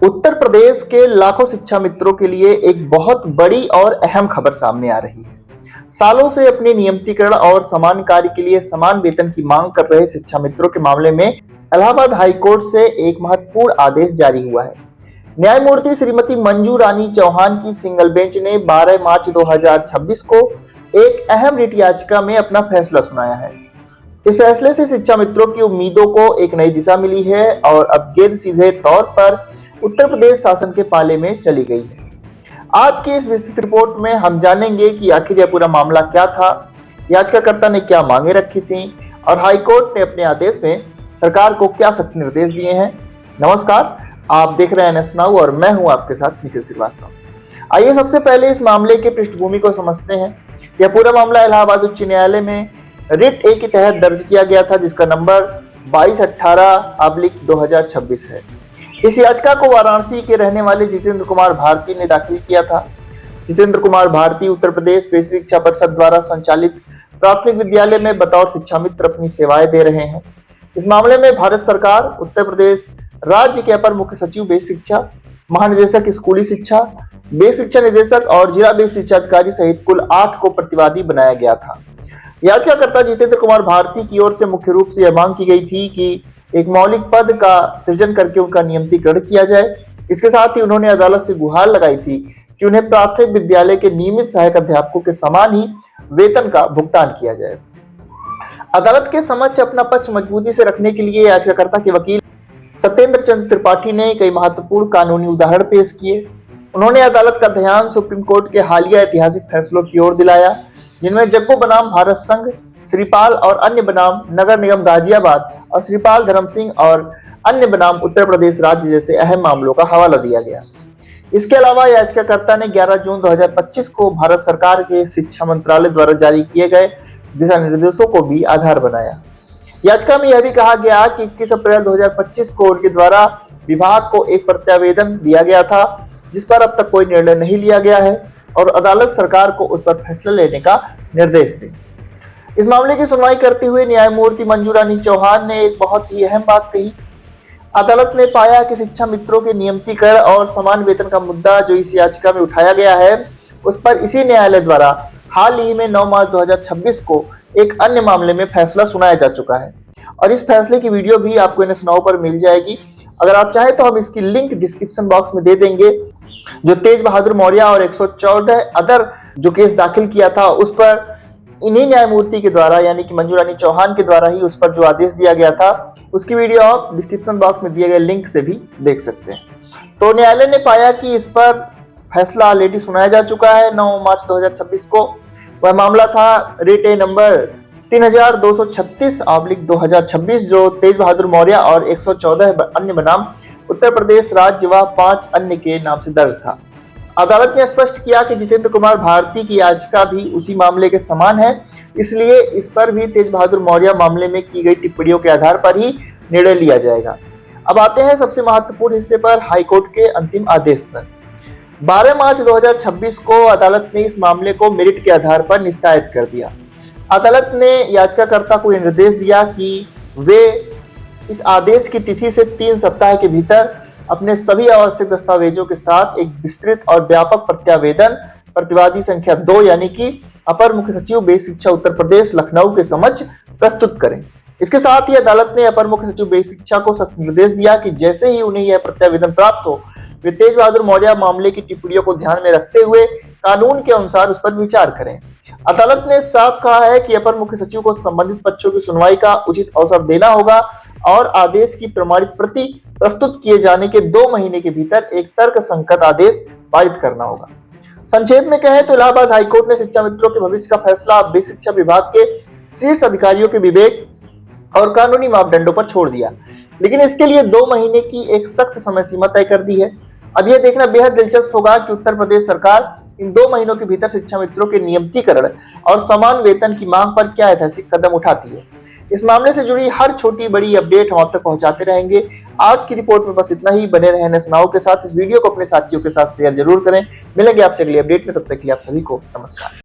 उत्तर प्रदेश के लाखों शिक्षा मित्रों के लिए एक बहुत बड़ी और अहम खबर सामने आ रही है। सालों से अपने नियमितीकरण और समान कार्य के लिए समान वेतन की मांग कर रहे शिक्षा मित्रों के मामले में इलाहाबाद हाई कोर्ट से एक महत्वपूर्ण आदेश जारी हुआ है। न्यायमूर्ति श्रीमती मंजू रानी चौहान की सिंगल बेंच ने 12 मार्च 2026 को एक अहम रिट याचिका में अपना फैसला सुनाया है। इस फैसले से शिक्षा मित्रों की उम्मीदों को एक नई दिशा मिली है और अब गेंद सीधे तौर पर उत्तर प्रदेश शासन के पाले में चली गई है। आज की इस विस्तृत रिपोर्ट में हम जानेंगे कि आखिर यह पूरा मामला क्या था, याचिकाकर्ता ने क्या मांगे रखी थी और हाईकोर्ट ने अपने आदेश में सरकार को क्या सख्त निर्देश दिए हैं। नमस्कार, आप देख रहे हैं NS Now और मैं हूं आपके साथ निखिल श्रीवास्तव। आइए सबसे पहले इस मामले की पृष्ठभूमि को समझते हैं। यह पूरा मामला इलाहाबाद उच्च न्यायालय में रिट ए के तहत दर्ज किया गया था, जिसका नंबर 2218/2026 है। इस याचिका को वाराणसी के रहने वाले जितेंद्र कुमार भारती ने दाखिल किया था। जितेंद्र कुमार भारती उत्तर प्रदेश बेसिक शिक्षा परिषद द्वारा संचालित प्राथमिक विद्यालय में बतौर शिक्षा मित्र अपनी सेवाएं दे रहे हैं। इस मामले में भारत सरकार, उत्तर प्रदेश राज्य के अपर मुख्य सचिव बेसिक शिक्षा, महानिदेशक स्कूली शिक्षा, बेसिक शिक्षा निदेशक और जिला बेसिक शिक्षा अधिकारी सहित कुल 8 को प्रतिवादी बनाया गया था। याचिकाकर्ता जितेंद्र कुमार भारती की ओर से मुख्य रूप से यह मांग की गई थी कि एक मौलिक पद का सृजन करके उनका नियमितीकरण किया जाए। इसके साथ ही उन्होंने अदालत से गुहार लगाई थी कि उन्हें प्राथमिक विद्यालय के नियमित सहायक अध्यापकों के समान ही वेतन का भुगतान किया जाए। अदालत के समक्ष अपना पक्ष मजबूती से रखने के लिए याचिकाकर्ता के वकील सत्येंद्र चंद्र त्रिपाठी ने कई महत्वपूर्ण कानूनी उदाहरण पेश किए। उन्होंने अदालत का ध्यान सुप्रीम कोर्ट के हालिया ऐतिहासिक फैसलों की ओर दिलाया, जिनमें जग्गू बनाम भारत संघ, श्रीपाल और अन्य बनाम नगर निगम गाजियाबाद और श्रीपाल धर्म सिंह और अन्य बनाम उत्तर प्रदेश राज्य जैसे अहम मामलों का हवाला दिया गया। इसके अलावा याचिकाकर्ता ने 11 जून 2025 को भारत सरकार के शिक्षा मंत्रालय द्वारा जारी किए गए दिशा निर्देशों को भी आधार बनाया। याचिका में यह भी कहा गया कि 21 अप्रैल 2025 को उनके द्वारा विभाग को एक प्रत्यावेदन दिया गया था, जिस पर अब तक कोई निर्णय नहीं लिया गया है और अदालत सरकार को उस पर फैसला लेने का निर्देश दे। इस मामले की सुनवाई करते हुए न्यायमूर्ति मंजू रानी चौहान ने एक बहुत ही अहम बात कही। अदालत ने पाया कि शिक्षा मित्रों के नियमितीकरण और समान वेतन का मुद्दा जो इस याचिका में उठाया गया है, उस पर इसी न्यायालय द्वारा हाल ही में 9 मार्च 2026 को एक अन्य मामले में फैसला सुनाया जा चुका है और इस फैसले की वीडियो भी आपको NS Now पर मिल जाएगी। अगर आप चाहें तो हम इसकी लिंक डिस्क्रिप्शन बॉक्स में दे देंगे। जो तेज बहादुर मौर्य और 114 अदर जो केस दाखिल किया था, उस पर इन्हीं न्यायमूर्ति के द्वारा यानी कि मंजू रानी चौहान के द्वारा ही उस पर जो आदेश दिया गया था, उसकी वीडियो आप डिस्क्रिप्शन बॉक्स में दिए गए लिंक से भी देख सकते हैं। तो न्यायालय ने पाया कि इस पर फैसला ऑलरेडी सुनाया जा चुका है 9 मार्च 2026 को। वह मामला था रिट ए नंबर 3236/2026, जो तेज बहादुर मौर्य और 114 अन्य बनाम उत्तर प्रदेश राज्य व 5 अन्य के नाम से दर्ज था। अदालत ने स्पष्ट किया कि जितेंद्र कुमार भारती की याचिका भी उसी मामले के समान है, इसलिए इस पर भी तेज बहादुर मौर्य मामले में की गई टिप्पणियों के आधार पर ही निर्णय लिया जाएगा। अब आते हैं सबसे महत्वपूर्ण हिस्से पर, हाईकोर्ट के अंतिम आदेश पर। 12 मार्च 2026 को अदालत ने इस मामले को मेरिट के आधार पर निस्तारित कर दिया। अदालत ने याचिकाकर्ता को निर्देश दिया कि वे इस आदेश की तिथि से 3 सप्ताह के भीतर अपने सभी आवश्यक दस्तावेजों के साथ एक विस्तृत और व्यापक प्रत्यावेदन प्रतिवादी संख्या 2 यानी कि अपर मुख्य सचिव बेसिक शिक्षा उत्तर प्रदेश लखनऊ के समक्ष प्रस्तुत करें। इसके साथ ही अदालत ने अपर मुख्य सचिव बेसिक शिक्षा को सख्त निर्देश दिया कि जैसे ही उन्हें यह प्रत्यावेदन प्राप्त हो, वे तेज बहादुर मौर्य मामले की टिप्पणियों को ध्यान में रखते हुए कानून के अनुसार उस पर विचार करें। अदालत ने साफ कहा है कि अपर मुख्य सचिव को संबंधित पक्षों की सुनवाई का उचित अवसर देना होगा और आदेश की प्रमाणित प्रति प्रस्तुत किए जाने के 2 महीने के भीतर एक तर्कसंगत आदेश पारित करना होगा। संक्षेप में कहें तो इलाहाबाद हाईकोर्ट ने शिक्षा मित्रों के भविष्य का फैसला बेसिक शिक्षा विभाग के शीर्ष अधिकारियों के विवेक और कानूनी मापदंडों पर छोड़ दिया, लेकिन इसके लिए 2 महीने की एक सख्त समय सीमा तय कर दी है। अब यह देखना बेहद दिलचस्प होगा कि उत्तर प्रदेश सरकार इन 2 महीनों के भीतर शिक्षा मित्रों के नियमितीकरण और समान वेतन की मांग पर क्या ऐतिहासिक कदम उठाती है। इस मामले से जुड़ी हर छोटी बड़ी अपडेट हम आप तक पहुंचाते रहेंगे। आज की रिपोर्ट में बस इतना ही। बने रहें NS Now के साथ। इस वीडियो को अपने साथियों के साथ शेयर जरूर करें। मिलेंगे आपसे अगली अपडेट में, तब तक के लिए आप सभी को नमस्कार।